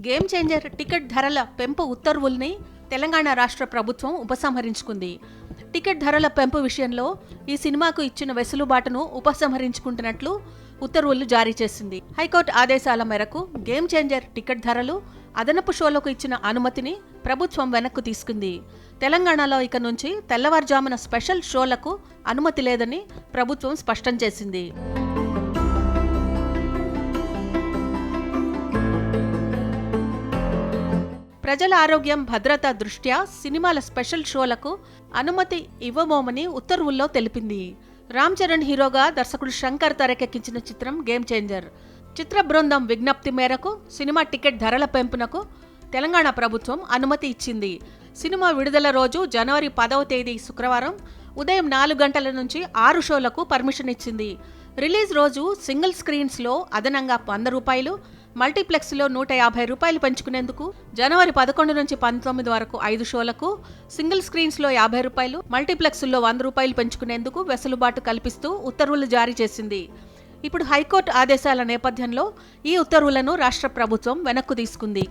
Game changer ticket ధరల పెంపు ఉత్తర్వుల్ని తెలంగాణ రాష్ట్ర ప్రభుత్వం ఉపసంహరించుకుంది. టికెట్ ధరల పెంపు విషయంలో ఈ సినిమాకు ఇచ్చిన వెసులుబాటును ఉపసంహరించుకుంటున్నట్లు ఉత్తర్వులు జారీ చేసింది. హైకోర్టు ఆదేశాల మేరకు గేమ్ చేంజర్ టికెట్ ధరలు, అదనపు షోలకు ఇచ్చిన అనుమతిని ప్రభుత్వం వెనక్కు తీసుకుంది. తెలంగాణలో ఇక నుంచి తెల్లవారుజామున స్పెషల్ షోలకు అనుమతి లేదని ప్రభుత్వం స్పష్టం చేసింది. ప్రజల ఆరోగ్యం, భద్రత దృష్ట్యా సినిమాల స్పెషల్ షోలకు అనుమతి ఇవ్వబోమని ఉత్తర్వుల్లో తెలిపింది. రామ్ చరణ్ హీరోగా దర్శకుడు శంకర్ తెరకెక్కించిన చిత్రం గేమ్ చేంజర్. చిత్ర బృందం విజ్ఞప్తి మేరకు సినిమా టికెట్ ధరల పెంపునకు తెలంగాణ ప్రభుత్వం అనుమతి ఇచ్చింది. సినిమా విడుదల రోజు జనవరి 10వ తేదీ శుక్రవారం ఉదయం 4 గంటల నుంచి 6 షోలకు పర్మిషన్ ఇచ్చింది. రిలీజ్ రోజు సింగిల్ స్క్రీన్స్లో అదనంగా 100 రూపాయలు, మల్టీప్లెక్స్లో 150 రూపాయలు పెంచుకునేందుకు జనవరి 11 నుంచి 19 వరకు 5 షోలకు సింగిల్ స్క్రీన్స్లో 50 రూపాయలు, మల్టీప్లెక్స్లో 100 రూపాయలు పెంచుకునేందుకు వెసులుబాటు కల్పిస్తూ ఉత్తర్వులు జారీ చేసింది. ఇప్పుడు హైకోర్టు ఆదేశాల నేపథ్యంలో ఈ ఉత్తర్వులను రాష్ట్ర ప్రభుత్వం వెనక్కు తీసుకుంది.